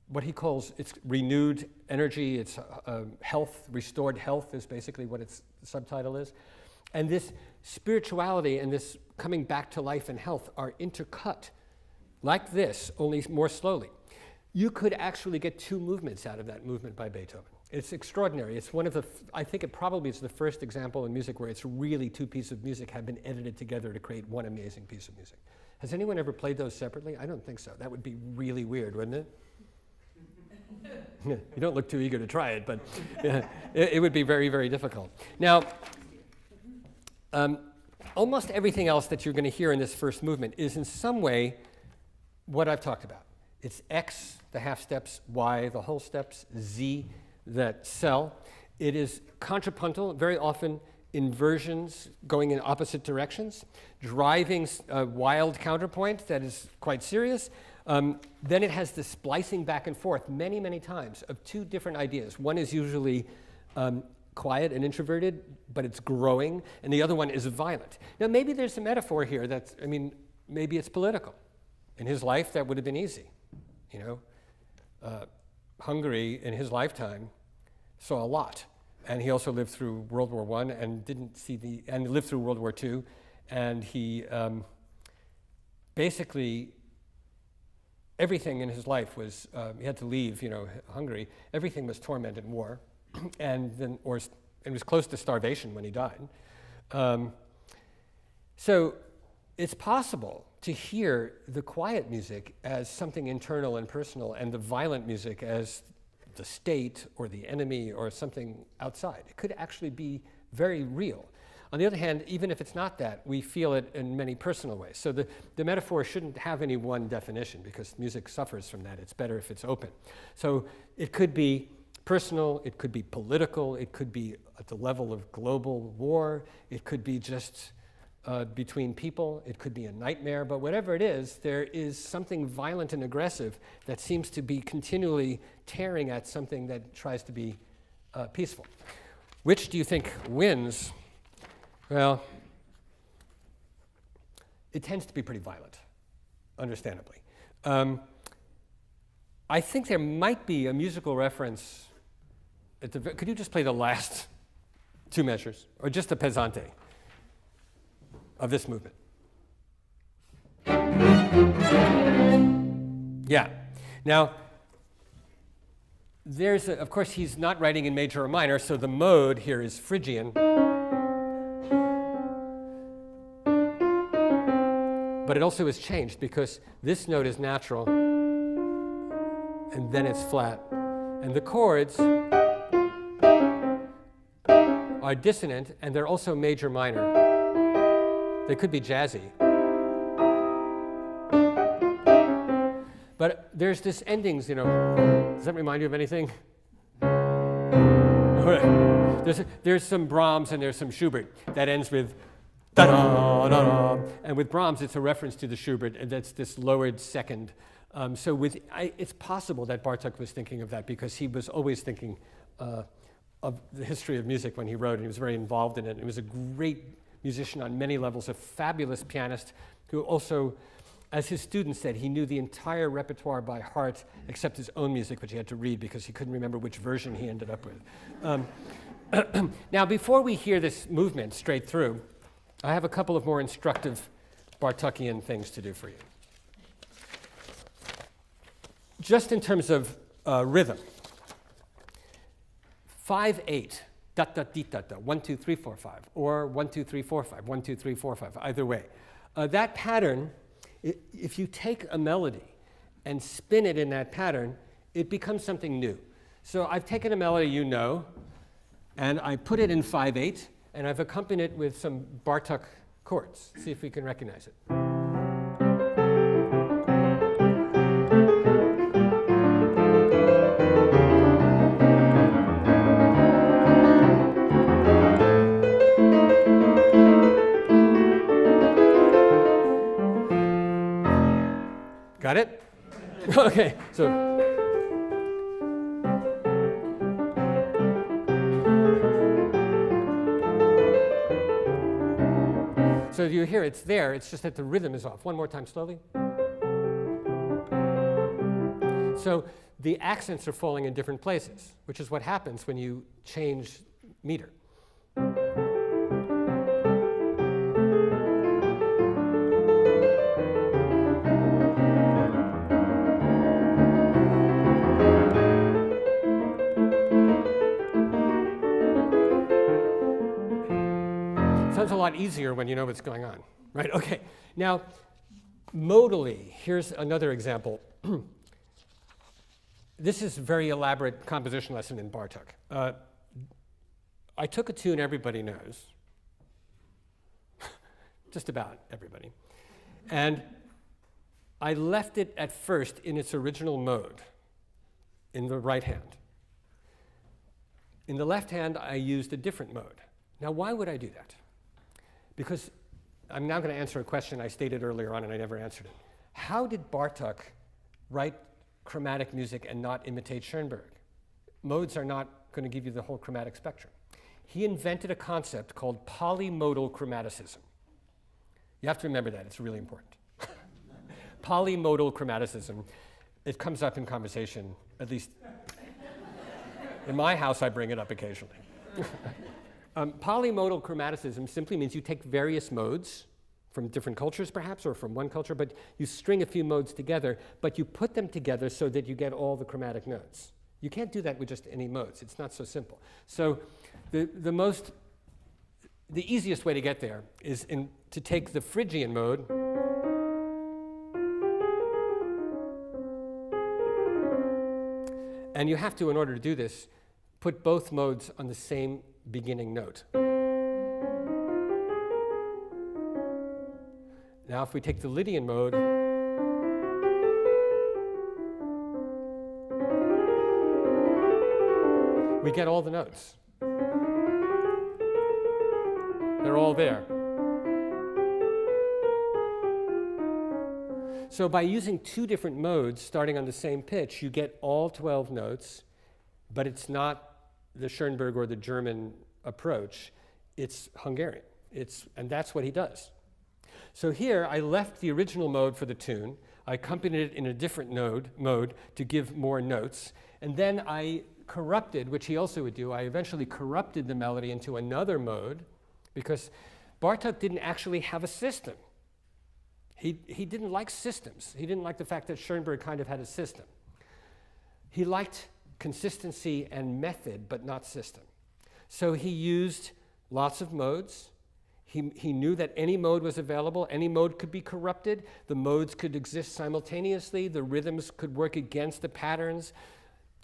what he calls its renewed energy, its health, restored health is basically what its subtitle is. And this spirituality and this coming back to life and health are intercut like this, only more slowly. You could actually get two movements out of that movement by Beethoven. It's extraordinary. It's one of the, I think it probably is the first example in music where it's really two pieces of music have been edited together to create one amazing piece of music. Has anyone ever played those separately? I don't think so. That would be really weird, wouldn't it? You don't look too eager to try it, but it would be very, very difficult. Now, almost everything else that you're going to hear in this first movement is in some way what I've talked about. It's X, the half steps, Y, the whole steps, Z, the cell. It is contrapuntal, very often inversions going in opposite directions, driving a wild counterpoint that is quite serious. Then it has this splicing back and forth many, many times of two different ideas. One is usually quiet and introverted, but it's growing, and the other one is violent. Now, maybe there's a metaphor here that's, maybe it's political. In his life, that would have been easy. Hungary, in his lifetime, saw a lot. And he also lived through World War I and and lived through World War II. And he basically, everything in his life was, he had to leave, Hungary. Everything was torment and war. And was close to starvation when he died. So it's possible to hear the quiet music as something internal and personal, and the violent music as the state or the enemy or something outside. It could actually be very real. On the other hand, even if it's not that, we feel it in many personal ways. So the metaphor shouldn't have any one definition because music suffers from that. It's better if it's open. So it could be personal, it could be political, it could be at the level of global war, it could be just between people, it could be a nightmare, but whatever it is, there is something violent and aggressive that seems to be continually tearing at something that tries to be peaceful. Which do you think wins? Well, it tends to be pretty violent, understandably. I think there might be a musical reference at the, could you just play the last two measures, or just the pesante of this movement? Yeah. Now, there's, of course, he's not writing in major or minor, so the mode here is Phrygian. But it also is changed because this note is natural, and then it's flat. And the chords are dissonant, and they're also major minor. They could be jazzy. But there's this endings, does that remind you of anything? There's some Brahms and there's some Schubert that ends with da-da, da-da. And with Brahms, it's a reference to the Schubert, and that's this lowered second It's possible that Bartok was thinking of that because he was always thinking of the history of music when he wrote, and he was very involved in it. He was a great musician on many levels, a fabulous pianist who also, as his students said, he knew the entire repertoire by heart except his own music, which he had to read because he couldn't remember which version he ended up with. Now, before we hear this movement straight through, I have a couple of more instructive Bartokian things to do for you. Just in terms of rhythm, 5/8, da da di da da, 1 2 3 4 5, or 1 2 3 4 5, 1 2 3 4 5. Either way, that pattern, if you take a melody and spin it in that pattern, it becomes something new. So I've taken a melody you know, and I put it in 5/8, and I've accompanied it with some Bartok chords. See if we can recognize it. Got it? Okay, so you hear it's there, it's just that the rhythm is off. One more time slowly. So the accents are falling in different places, which is what happens when you change meter. Sounds a lot easier when you know what's going on, right? Okay, now modally, here's another example. This is a very elaborate composition lesson in Bartok. I took a tune everybody knows, just about everybody, and I left it at first in its original mode, in the right hand. In the left hand, I used a different mode. Now, why would I do that? Because I'm now going to answer a question I stated earlier on and I never answered it. How did Bartok write chromatic music and not imitate Schoenberg? Modes are not going to give you the whole chromatic spectrum. He invented a concept called polymodal chromaticism. You have to remember that, it's really important. Polymodal chromaticism, it comes up in conversation, at least in my house I bring it up occasionally. Polymodal chromaticism simply means you take various modes from different cultures perhaps, or from one culture, but you string a few modes together, but you put them together so that you get all the chromatic notes. You can't do that with just any modes. It's not so simple. So the easiest way to get there is to take the Phrygian mode and you have to, in order to do this, put both modes on the same beginning note. Now if we take the Lydian mode, we get all the notes. They're all there. So by using two different modes starting on the same pitch, you get all 12 notes, but it's not the Schoenberg or the German approach, it's Hungarian. And that's what he does. So here I left the original mode for the tune, I accompanied it in a different mode to give more notes, and then I corrupted, which he also would do, I eventually corrupted the melody into another mode because Bartok didn't actually have a system. He didn't like systems. He didn't like the fact that Schoenberg kind of had a system. He liked consistency and method, but not system. So he used lots of modes. He knew that any mode was available. Any mode could be corrupted. The modes could exist simultaneously. The rhythms could work against the patterns.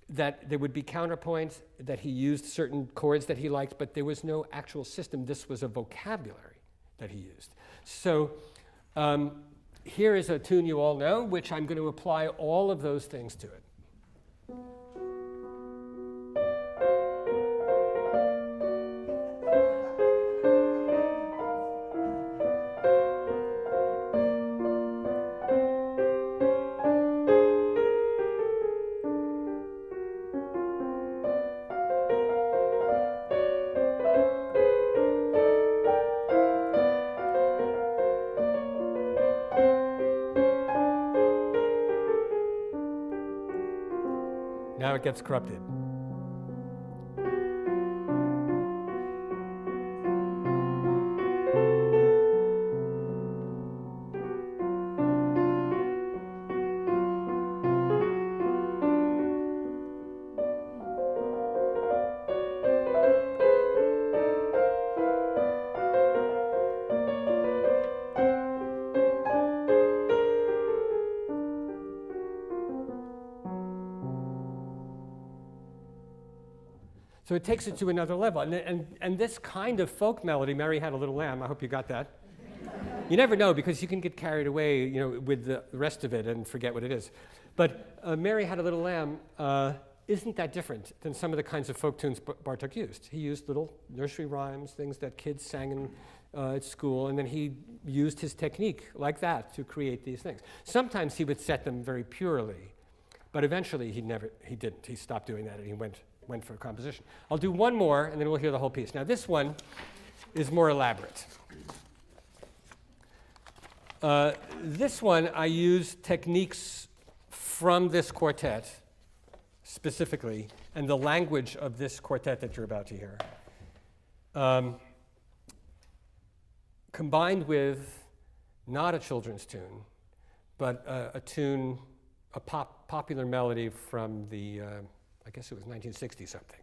That there would be counterpoints, that he used certain chords that he liked, but there was no actual system. This was a vocabulary that he used. So here is a tune you all know, which I'm going to apply all of those things to it. it gets corrupted. So it takes it to another level. And this kind of folk melody, Mary Had a Little Lamb, I hope you got that. You never know, because you can get carried away, with the rest of it and forget what it is. But Mary Had a Little Lamb isn't that different than some of the kinds of folk tunes Bartok used. He used little nursery rhymes, things that kids sang in at school, and then he used his technique like that to create these things. Sometimes he would set them very purely, but eventually he didn't. He stopped doing that, and he went for composition. I'll do one more, and then we'll hear the whole piece. Now, this one is more elaborate. This one, I use techniques from this quartet, specifically, and the language of this quartet that you're about to hear, combined with not a children's tune, but a tune, a popular melody from the I guess it was 1960 something.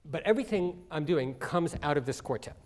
But everything I'm doing comes out of this quartet.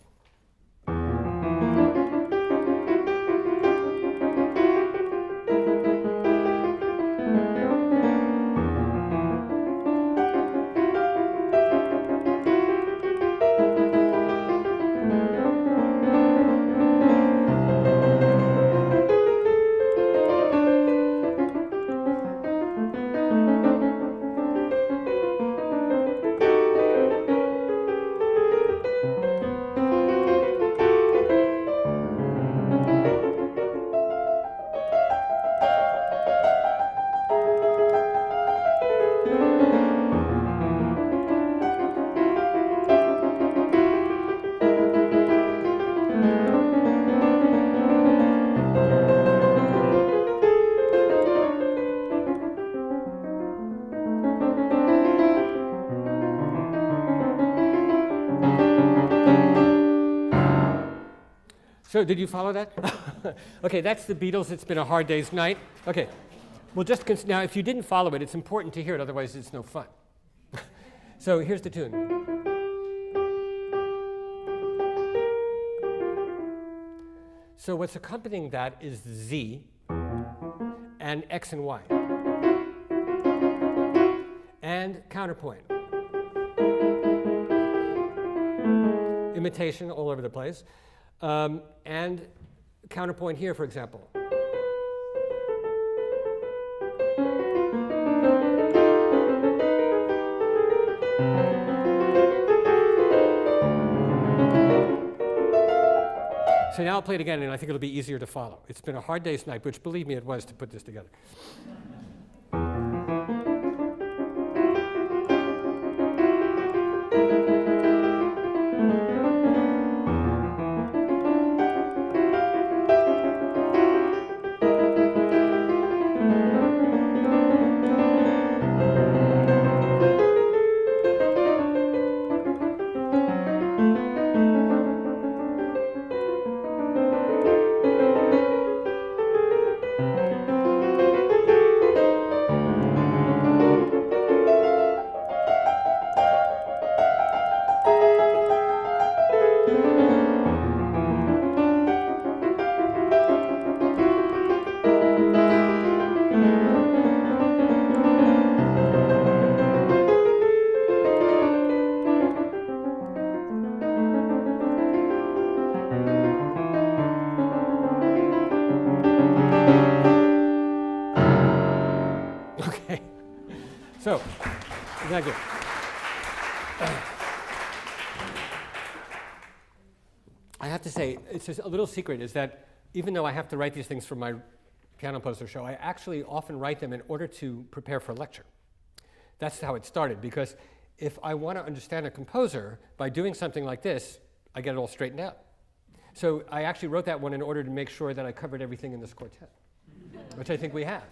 So did you follow that? Okay, that's the Beatles. It's been a hard day's night. Okay, well, now if you didn't follow it, it's important to hear it, otherwise it's no fun. So here's the tune. So what's accompanying that is Z and X and Y. And counterpoint. Imitation all over the place. And counterpoint here, for example. So now I'll play it again, and I think it'll be easier to follow. It's been a hard day's night, which, believe me, it was to put this together. So, thank you. I have to say, it's just a little secret is that even though I have to write these things for my piano poster show, I actually often write them in order to prepare for a lecture. That's how it started, because if I want to understand a composer, by doing something like this, I get it all straightened out. So I actually wrote that one in order to make sure that I covered everything in this quartet, which I think we have.